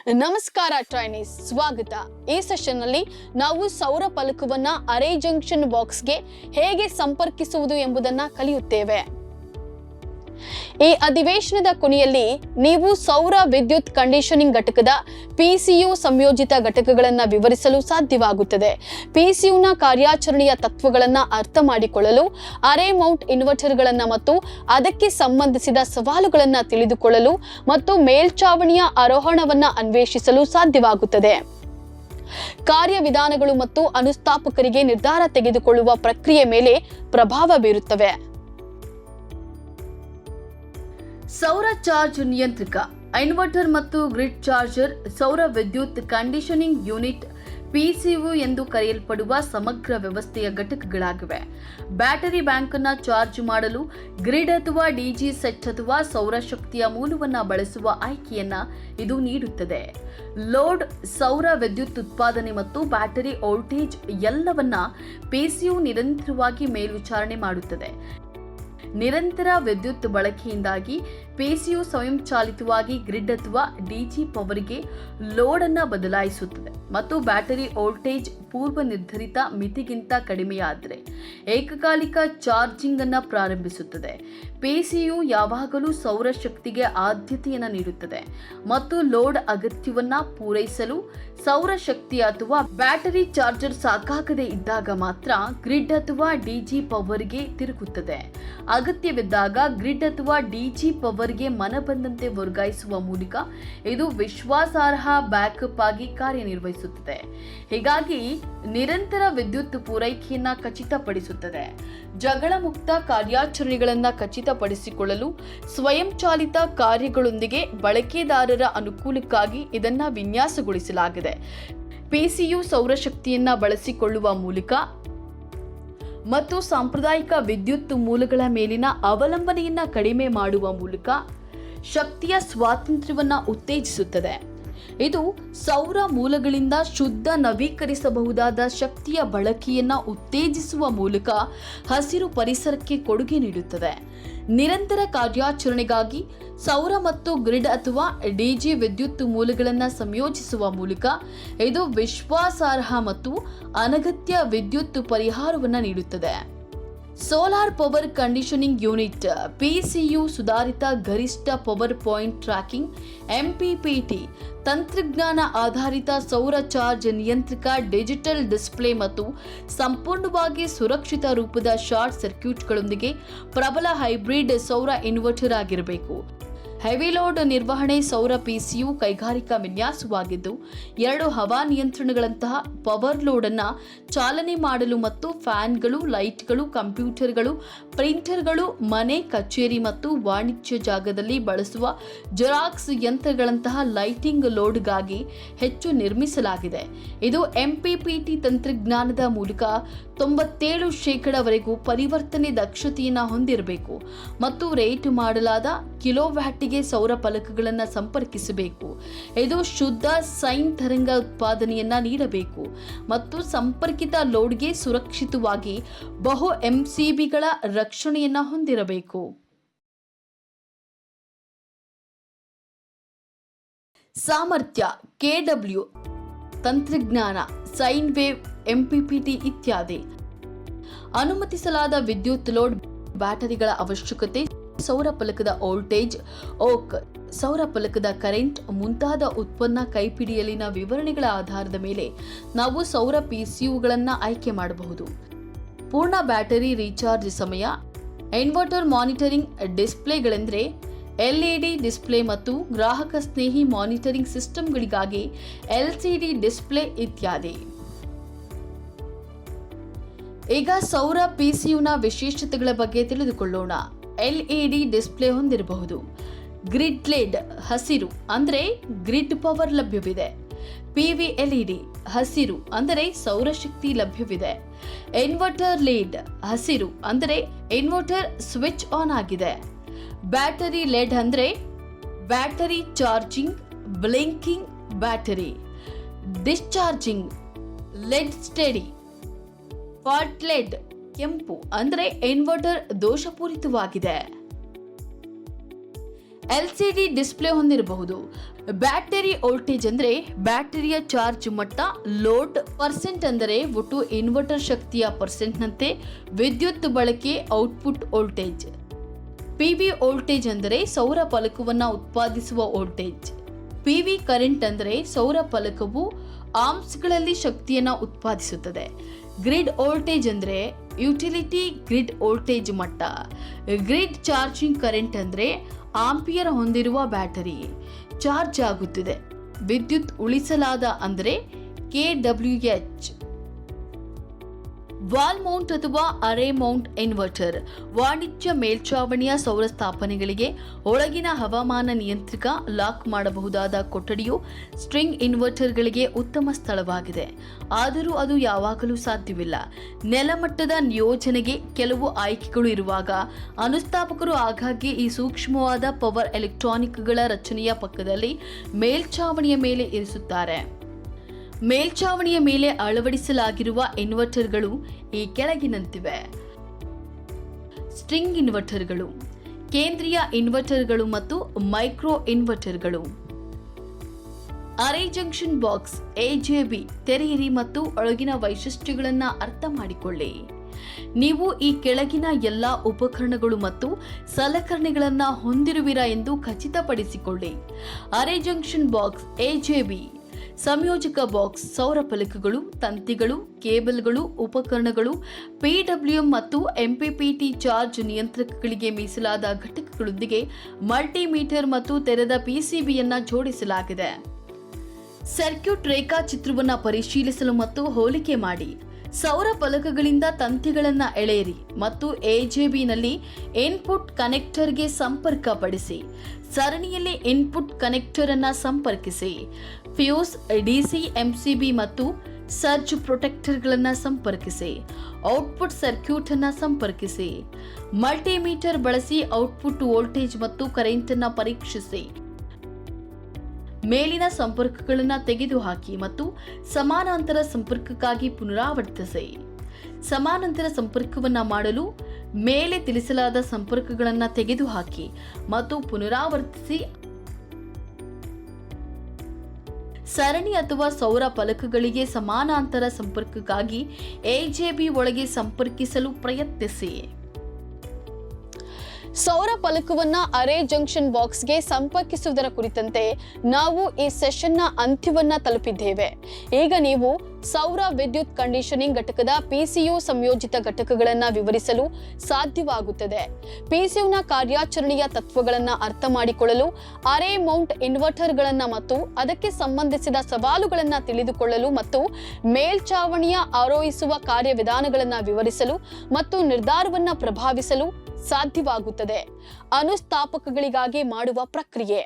ನಮಸ್ಕಾರ ಟ್ರೈನೀಸ್, ಸ್ವಾಗತ. ಈ ಸೆಷನ್ ನಲ್ಲಿ ನಾವು ಸೌರ ಫಲಕವನ್ನ ಅರೇ ಜಂಕ್ಷನ್ ಬಾಕ್ಸ್ಗೆ ಹೇಗೆ ಸಂಪರ್ಕಿಸುವುದು ಎಂಬುದನ್ನ ಕಲಿಯುತ್ತೇವೆ. ಈ ಅಧಿವೇಶನದ ಕೊನೆಯಲ್ಲಿ ನೀವು ಸೌರ ವಿದ್ಯುತ್ ಕಂಡೀಷನಿಂಗ್ ಘಟಕದ PCU ಸಂಯೋಜಿತ ಘಟಕಗಳನ್ನು ವಿವರಿಸಲು ಸಾಧ್ಯವಾಗುತ್ತದೆ. PCUನ ಕಾರ್ಯಾಚರಣೆಯ ತತ್ವಗಳನ್ನು ಅರ್ಥ ಮಾಡಿಕೊಳ್ಳಲು, ಅರೇ ಮೌಂಟ್ ಇನ್ವರ್ಟರ್ಗಳನ್ನು ಮತ್ತು ಅದಕ್ಕೆ ಸಂಬಂಧಿಸಿದ ಸವಾಲುಗಳನ್ನು ತಿಳಿದುಕೊಳ್ಳಲು ಮತ್ತು ಮೇಲ್ಛಾವಣಿಯ ಆರೋಹಣವನ್ನು ಅನ್ವೇಷಿಸಲು ಸಾಧ್ಯವಾಗುತ್ತದೆ. ಕಾರ್ಯವಿಧಾನಗಳು ಮತ್ತು ಅನುಸ್ಥಾಪಕರಿಗೆ ನಿರ್ಧಾರ ತೆಗೆದುಕೊಳ್ಳುವ ಪ್ರಕ್ರಿಯೆ ಮೇಲೆ ಪ್ರಭಾವ ಬೀರುತ್ತವೆ. ಸೌರ ಚಾರ್ಜ್ ನಿಯಂತ್ರಕ, ಇನ್ವರ್ಟರ್ ಮತ್ತು ಗ್ರಿಡ್ ಚಾರ್ಜರ್ ಸೌರ ವಿದ್ಯುತ್ ಕಂಡೀಷನಿಂಗ್ ಯೂನಿಟ್ PCU ಎಂದು ಕರೆಯಲ್ಪಡುವ ಸಮಗ್ರ ವ್ಯವಸ್ಥೆಯ ಘಟಕಗಳಾಗಿವೆ. ಬ್ಯಾಟರಿ ಬ್ಯಾಂಕ್ ಅನ್ನು ಚಾರ್ಜ್ ಮಾಡಲು ಗ್ರಿಡ್ ಅಥವಾ DG ಸೆಟ್ ಅಥವಾ ಸೌರಶಕ್ತಿಯ ಮೂಲವನ್ನು ಬಳಸುವ ಆಯ್ಕೆಯನ್ನ ಇದು ನೀಡುತ್ತದೆ. ಲೋಡ್, ಸೌರ ವಿದ್ಯುತ್ ಉತ್ಪಾದನೆ ಮತ್ತು ಬ್ಯಾಟರಿ ವೋಲ್ಟೇಜ್ ಎಲ್ಲವನ್ನ PCU ನಿರಂತರವಾಗಿ ಮೇಲ್ವಿಚಾರಣೆ ಮಾಡುತ್ತದೆ. ನಿರಂತರ ವಿದ್ಯುತ್ ಬಳಕೆಯಿಂದಾಗಿ PCU ಸ್ವಯಂಚಾಲಿತವಾಗಿ ಗ್ರಿಡ್ ಅಥವಾ DG ಪವರ್ಗೆ ಲೋಡ್ ಅನ್ನು ಬದಲಾಯಿಸುತ್ತದೆ ಮತ್ತು ಬ್ಯಾಟರಿ ವೋಲ್ಟೇಜ್ ಪೂರ್ವ ನಿರ್ಧರಿತ ಮಿತಿಗಿಂತ ಕಡಿಮೆಯಾದರೆ ಏಕಕಾಲಿಕ ಚಾರ್ಜಿಂಗ್ ಅನ್ನು ಪ್ರಾರಂಭಿಸುತ್ತದೆ. PCU ಯಾವಾಗಲೂ ಸೌರಶಕ್ತಿಗೆ ಆದ್ಯತೆಯನ್ನು ನೀಡುತ್ತದೆ ಮತ್ತು ಲೋಡ್ ಅಗತ್ಯವನ್ನು ಪೂರೈಸಲು ಸೌರಶಕ್ತಿ ಅಥವಾ ಬ್ಯಾಟರಿ ಚಾರ್ಜರ್ ಸಾಕಾಗದೇ ಇದ್ದಾಗ ಮಾತ್ರ ಗ್ರಿಡ್ ಅಥವಾ DG ಪವರ್ಗೆ ತಿರುಗುತ್ತದೆ. ಅಗತ್ಯವಿದ್ದಾಗ ಗ್ರಿಡ್ ಅಥವಾ DG ಪವರ್ಗೆ ಮನಬಂದಂತೆ ವರ್ಗಾಯಿಸುವ ಮೂಲಕ ಇದು ವಿಶ್ವಾಸಾರ್ಹ ಬ್ಯಾಕಪ್ ಆಗಿ ಕಾರ್ಯನಿರ್ವಹಿಸುತ್ತದೆ. ಹೀಗಾಗಿ ನಿರಂತರ ವಿದ್ಯುತ್ ಪೂರೈಕೆಯನ್ನ ಖಚಿತಪಡಿಸುತ್ತದೆ. ಜಗಳ ಮುಕ್ತ ಕಾರ್ಯಾಚರಣೆಗಳನ್ನು ಖಚಿತಪಡಿಸಿಕೊಳ್ಳಲು ಸ್ವಯಂಚಾಲಿತ ಕಾರ್ಯಗಳೊಂದಿಗೆ ಬಳಕೆದಾರರ ಅನುಕೂಲಕ್ಕಾಗಿ ಇದನ್ನು ವಿನ್ಯಾಸಗೊಳಿಸಲಾಗಿದೆ. PCU ಸೌರಶಕ್ತಿಯನ್ನ ಬಳಸಿಕೊಳ್ಳುವ ಮೂಲಕ ಮತ್ತು ಸಾಂಪ್ರದಾಯಿಕ ವಿದ್ಯುತ್ ಮೂಲಗಳ ಮೇಲಿನ ಅವಲಂಬನೆಯನ್ನು ಕಡಿಮೆ ಮಾಡುವ ಮೂಲಕ ಶಕ್ತಿಯ ಸ್ವಾತಂತ್ರ್ಯವನ್ನು ಉತ್ತೇಜಿಸುತ್ತದೆ. ಇದು ಸೌರ ಮೂಲಗಳಿಂದ ಶುದ್ಧ ನವೀಕರಿಸಬಹುದಾದ ಶಕ್ತಿಯ ಬಳಕೆಯನ್ನು ಉತ್ತೇಜಿಸುವ ಮೂಲಕ ಹಸಿರು ಪರಿಸರಕ್ಕೆ ಕೊಡುಗೆ ನೀಡುತ್ತದೆ. ನಿರಂತರ ಕಾರ್ಯಾಚರಣೆಗಾಗಿ ಸೌರ ಮತ್ತು ಗ್ರಿಡ್ ಅಥವಾ DG ವಿದ್ಯುತ್ ಮೂಲಗಳನ್ನು ಸಂಯೋಜಿಸುವ ಮೂಲಕ ಇದು ವಿಶ್ವಾಸಾರ್ಹ ಮತ್ತು ಅನಗತ್ಯ ವಿದ್ಯುತ್ ಪರಿಹಾರವನ್ನು ನೀಡುತ್ತದೆ. Solar power conditioning unit PCU ಸುಧಾರಿತ ಗರಿಷ್ಠ ಪವರ್ ಪಾಯಿಂಟ್ ಟ್ರ್ಯಾಕಿಂಗ್ MPPT ತಂತ್ರಜ್ಞಾನ ಆಧಾರಿತ ಸೌರ ಚಾರ್ಜ್ ನಿಯಂತ್ರಕ, ಡಿಜಿಟಲ್ ಡಿಸ್ಪ್ಲೇ ಮತ್ತು ಸಂಪೂರ್ಣವಾಗಿ ಸುರಕ್ಷಿತ ರೂಪದ ಶಾರ್ಟ್ ಸರ್ಕ್ಯೂಟ್ಗಳೊಂದಿಗೆ ಪ್ರಬಲ ಹೈಬ್ರಿಡ್ ಸೌರ ಇನ್ವರ್ಟರ್ ಆಗಿರಬೇಕು. ಹೆವಿ ಲೋಡ್ ನಿರ್ವಹಣೆ ಸೌರ PCU ಕೈಗಾರಿಕಾ ವಿನ್ಯಾಸವಾಗಿದ್ದು 2 ಹವಾ ನಿಯಂತ್ರಣಗಳಂತಹ ಪವರ್ ಲೋಡ್ ಅನ್ನು ಚಾಲನೆ ಮಾಡಲು ಮತ್ತು ಫ್ಯಾನ್ಗಳು, ಲೈಟ್ಗಳು, ಕಂಪ್ಯೂಟರ್ಗಳು, ಪ್ರಿಂಟರ್ಗಳು, ಮನೆ, ಕಚೇರಿ ಮತ್ತು ವಾಣಿಜ್ಯ ಜಾಗದಲ್ಲಿ ಬಳಸುವ ಜೆರಾಕ್ಸ್ ಯಂತ್ರಗಳಂತಹ ಲೈಟಿಂಗ್ ಲೋಡ್ಗಾಗಿ ಹೆಚ್ಚು ನಿರ್ಮಿಸಲಾಗಿದೆ. ಇದು MPPT ತಂತ್ರಜ್ಞಾನದ ಮೂಲಕ 97% ಪರಿವರ್ತನೆ ದಕ್ಷತೆಯನ್ನು ಹೊಂದಿರಬೇಕು ಮತ್ತು ರೇಟ್ ಮಾಡಲಾದ ಕಿಲೋವ್ಯಾಟ್ಗೆ ಸೌರ ಫಲಕಗಳನ್ನು ಸಂಪರ್ಕಿಸಬೇಕು. ಇದು ಶುದ್ಧ ಸೈನ್ ತರಂಗ ಉತ್ಪಾದನೆಯನ್ನ ನೀಡಬೇಕು ಮತ್ತು ಸಂಪರ್ಕಿತ ಲೋಡ್ಗೆ ಸುರಕ್ಷಿತವಾಗಿ ಬಹು MCBಗಳ ರಕ್ಷಣೆಯನ್ನ ಹೊಂದಿರಬೇಕು. ಸಾಮರ್ಥ್ಯ, KW ತಂತ್ರಜ್ಞಾನ, ಸೈನ್ ವೇವ್, MPPT ಇತ್ಯಾದಿ. ಅನುಮತಿಸಲಾದ ವಿದ್ಯುತ್ ಲೋಡ್, ಬ್ಯಾಟರಿಗಳ ಅವಶ್ಯಕತೆ, ಸೌರ ಫಲಕದ ವೋಲ್ಟೇಜ್, ಓಕ್, ಸೌರ ಫಲಕದ ಕರೆಂಟ್ ಮುಂತಾದ ಉತ್ಪನ್ನ ಕೈಪಿಡಿಯಲ್ಲಿನ ವಿವರಣೆಗಳ ಆಧಾರದ ಮೇಲೆ ನಾವು ಸೌರ PCUಗಳನ್ನು ಆಯ್ಕೆ ಮಾಡಬಹುದು. ಪೂರ್ಣ ಬ್ಯಾಟರಿ ರೀಚಾರ್ಜ್ ಸಮಯ, ಇನ್ವರ್ಟರ್ ಮಾನಿಟರಿಂಗ್ ಡಿಸ್ಪ್ಲೇಗಳೆಂದರೆ LED ಡಿಸ್ಪ್ಲೇ ಮತ್ತು ಗ್ರಾಹಕ ಸ್ನೇಹಿ ಮಾನಿಟರಿಂಗ್ ಸಿಸ್ಟಮ್ಗಳಿಗಾಗಿ LCD ಡಿಸ್ಪ್ಲೇ ಇತ್ಯಾದಿ. ಈಗ ಸೌರ PCUನ ವಿಶೇಷತೆಗಳ ಬಗ್ಗೆ ತಿಳಿದುಕೊಳ್ಳೋಣ. LED ಡಿಸ್ಪ್ಲೇ ಹೊಂದಿರಬಹುದು. ಗ್ರಿಡ್ ಲೇಡ್ ಹಸಿರು ಅಂದರೆ ಗ್ರಿಡ್ ಪವರ್ ಲಭ್ಯವಿದೆ. PV LED ಹಸಿರು ಅಂದರೆ ಸೌರಶಕ್ತಿ ಲಭ್ಯವಿದೆ. ಇನ್ವರ್ಟರ್ ಲೇಡ್ ಹಸಿರು ಅಂದರೆ ಇನ್ವರ್ಟರ್ ಸ್ವಿಚ್ ಆನ್ ಆಗಿದೆ. ಬ್ಯಾಟರಿ ಲೆಡ್ ಅಂದರೆ battery charging, blinking battery. Discharging LED steady. Fault LED ಕೆಂಪು ಅಂದರೆ ಇನ್ವರ್ಟರ್ ದೋಷಪೂರಿತವಾಗಿದೆ. LCD ಡಿಸ್ಪ್ಲೇ ಹೊಂದಿರಬಹುದು. ಬ್ಯಾಟರಿ ವೋಲ್ಟೇಜ್ ಅಂದರೆ ಬ್ಯಾಟರಿಯ ಚಾರ್ಜ್ ಮಟ್ಟ. ಲೋಡ್ ಪರ್ಸೆಂಟ್ ಅಂದರೆ ಒಟ್ಟು ಇನ್ವರ್ಟರ್ ಶಕ್ತಿಯ ಪರ್ಸೆಂಟ್ನಂತೆ ವಿದ್ಯುತ್ ಬಳಕೆ ಔಟ್ಪುಟ್ ವೋಲ್ಟೇಜ್. PV ವೋಲ್ಟೇಜ್ ಅಂದರೆ ಸೌರ ಫಲಕವನ್ನು ಉತ್ಪಾದಿಸುವ ವೋಲ್ಟೇಜ್. PV ಕರೆಂಟ್ ಅಂದರೆ ಸೌರ ಫಲಕವು ಆಂಪ್ಸ್ಗಳಲ್ಲಿ ಶಕ್ತಿಯನ್ನು ಉತ್ಪಾದಿಸುತ್ತದೆ. ಗ್ರಿಡ್ ವೋಲ್ಟೇಜ್ ಅಂದರೆ ಯುಟಿಲಿಟಿ ಗ್ರಿಡ್ ವೋಲ್ಟೇಜ್ ಮಟ್ಟ. ಗ್ರಿಡ್ ಚಾರ್ಜಿಂಗ್ ಕರೆಂಟ್ ಅಂದರೆ ಆಂಪಿಯರ್ ಹೊಂದಿರುವ ಬ್ಯಾಟರಿ ಚಾರ್ಜ್ ಆಗುತ್ತಿದೆ. ವಿದ್ಯುತ್ ಉಳಿಸಲಾದ ಅಂದರೆ kWh. ವಾಲ್ ಮೌಂಟ್ ಅಥವಾ ಅರೆ ಮೌಂಟ್ ಇನ್ವರ್ಟರ್ ವಾಣಿಜ್ಯ ಮೇಲ್ಛಾವಣಿಯ ಸೌರ ಸ್ಥಾಪನೆಗಳಿಗೆ ಒಳಗಿನ ಹವಾಮಾನ ನಿಯಂತ್ರಕ ಲಾಕ್ ಮಾಡಬಹುದಾದ ಕೊಠಡಿಯು ಸ್ಟ್ರಿಂಗ್ ಇನ್ವರ್ಟರ್ಗಳಿಗೆ ಉತ್ತಮ ಸ್ಥಳವಾಗಿದೆ. ಆದರೂ ಅದು ಯಾವಾಗಲೂ ಸಾಧ್ಯವಿಲ್ಲ. ನೆಲಮಟ್ಟದ ನಿಯೋಜನೆಗೆ ಕೆಲವು ಆಯ್ಕೆಗಳು ಇರುವಾಗ ಅನುಸ್ಥಾಪಕರು ಆಗಾಗ್ಗೆ ಈ ಸೂಕ್ಷ್ಮವಾದ ಪವರ್ ಎಲೆಕ್ಟ್ರಾನಿಕ್ಗಳ ರಚನೆಯ ಪಕ್ಕದಲ್ಲಿ ಮೇಲ್ಛಾವಣಿಯ ಮೇಲೆ ಇರಿಸುತ್ತಾರೆ. ಮೇಲ್ಛಾವಣಿಯ ಮೇಲೆ ಅಳವಡಿಸಲಾಗಿರುವ ಇನ್ವರ್ಟರ್ಗಳು ಈ ಕೆಳಗಿನಂತಿವೆ. ಸ್ಟ್ರಿಂಗ್ ಇನ್ವರ್ಟರ್ಗಳು, ಕೇಂದ್ರೀಯ ಇನ್ವರ್ಟರ್ಗಳು ಮತ್ತು ಮೈಕ್ರೋ ಇನ್ವರ್ಟರ್ಗಳು. ಅರೆ ಜಂಕ್ಷನ್ ಬಾಕ್ಸ್ AJB ತೆರೆಯಿರಿ ಮತ್ತು ಒಳಗಿನ ವೈಶಿಷ್ಟ್ಯಗಳನ್ನು ಅರ್ಥ ಮಾಡಿಕೊಳ್ಳಿ. ನೀವು ಈ ಕೆಳಗಿನ ಎಲ್ಲ ಉಪಕರಣಗಳು ಮತ್ತು ಸಲಕರಣೆಗಳನ್ನು ಹೊಂದಿರುವಿರಾ ಎಂದು ಖಚಿತಪಡಿಸಿಕೊಳ್ಳಿ. ಅರೆ ಜಂಕ್ಷನ್ ಬಾಕ್ಸ್ AJB, ಸಂಯೋಜಕ ಬಾಕ್ಸ್, ಸೌರ ಫಲಕಗಳು, ತಂತಿಗಳು, ಕೇಬಲ್ಗಳು, ಉಪಕರಣಗಳು, PWM ಮತ್ತು MPPT ಚಾರ್ಜ್ ನಿಯಂತ್ರಕಗಳಿಗೆ ಮೀಸಲಾದ ಘಟಕಗಳೊಂದಿಗೆ ಮಲ್ಟಿಮೀಟರ್ ಮತ್ತು ತೆರೆದ PCBಯನ್ನು ಜೋಡಿಸಲಾಗಿದೆ. ಸರ್ಕ್ಯೂಟ್ ರೇಖಾಚಿತ್ರವನ್ನು ಪರಿಶೀಲಿಸಲು ಮತ್ತು ಹೋಲಿಕೆ ಮಾಡಿ. ಸೌರ ಫಲಕಗಳಿಂದ ತಂತಿಗಳನ್ನು ಎಳೆಯಿರಿ ಮತ್ತು AJBನಲ್ಲಿ ಇನ್ಪುಟ್ ಕನೆಕ್ಟರ್ಗೆ ಸಂಪರ್ಕಪಡಿಸಿ. ಸರಣಿಯಲ್ಲಿ ಇನ್ಪುಟ್ ಕನೆಕ್ಟರ್ ಅನ್ನು ಸಂಪರ್ಕಿಸಿ. ಫ್ಯೂಸ್, DC MCB ಮತ್ತು ಸರ್ಜ್ ಪ್ರೊಟೆಕ್ಟರ್ಗಳನ್ನು ಸಂಪರ್ಕಿಸಿ. ಔಟ್ಪುಟ್ ಸರ್ಕ್ಯೂಟ್ ಅನ್ನು ಸಂಪರ್ಕಿಸಿ. ಮಲ್ಟಿಮೀಟರ್ ಬಳಸಿ ಔಟ್ಪುಟ್ ವೋಲ್ಟೇಜ್ ಮತ್ತು ಕರೆಂಟ್ ಅನ್ನು ಪರೀಕ್ಷಿಸಿ. ಮೇಲಿನ ಸಂಪರ್ಕಗಳನ್ನು ತೆಗೆದುಹಾಕಿ ಮತ್ತು ಸಮಾನಾಂತರ ಸಂಪರ್ಕಕ್ಕಾಗಿ ಪುನರಾವರ್ತಿಸಿ. ಸಮಾನಾಂತರ ಸಂಪರ್ಕವನ್ನು ಮಾಡಲು ಮೇಲೆ ತಿಳಿಸಲಾದ ಸಂಪರ್ಕಗಳನ್ನು ತೆಗೆದುಹಾಕಿ ಮತ್ತು ಪುನರಾವರ್ತಿಸಿ. ಸರಣಿ ಅಥವಾ ಸೌರ ಫಲಕಗಳಿಗೆ ಸಮಾನಾಂತರ ಸಂಪರ್ಕಕ್ಕಾಗಿ AJB ಒಳಗೆ ಸಂಪರ್ಕಿಸಲು ಪ್ರಯತ್ನಿಸಿ. ಸೌರ ಫಲಕವನ್ನ ಅರೆ ಜಂಕ್ಷನ್ ಬಾಕ್ಸ್ಗೆ ಸಂಪರ್ಕಿಸುವುದರ ಕುರಿತಂತೆ ನಾವು ಈ ಸೆಷನ್ನ ಅಂತ್ಯವನ್ನ ತಲುಪಿದ್ದೇವೆ. ಈಗ ನೀವು ಸೌರ ವಿದ್ಯುತ್ ಕಂಡೀಷನಿಂಗ್ ಘಟಕದ PCU ಸಂಯೋಜಿತ ಘಟಕಗಳನ್ನು ವಿವರಿಸಲು ಸಾಧ್ಯವಾಗುತ್ತದೆ. PCUನ ಕಾರ್ಯಾಚರಣೆಯ ತತ್ವಗಳನ್ನು ಅರ್ಥ ಮಾಡಿಕೊಳ್ಳಲು, ಅರೆ ಮೌಂಟ್ ಇನ್ವರ್ಟರ್ಗಳನ್ನು ಮತ್ತು ಅದಕ್ಕೆ ಸಂಬಂಧಿಸಿದ ಸವಾಲುಗಳನ್ನು ತಿಳಿದುಕೊಳ್ಳಲು ಮತ್ತು ಮೇಲ್ಛಾವಣಿಯ ಆರೋಹಿಸುವ ಕಾರ್ಯವಿಧಾನಗಳನ್ನು ವಿವರಿಸಲು ಮತ್ತು ನಿರ್ಧಾರವನ್ನು ಪ್ರಭಾವಿಸಲು ಸಾಧ್ಯವಾಗುತ್ತದೆ. ಅನುಸ್ಥಾಪಕಗಳಿಗಾಗಿ ಮಾಡುವ ಪ್ರಕ್ರಿಯೆ.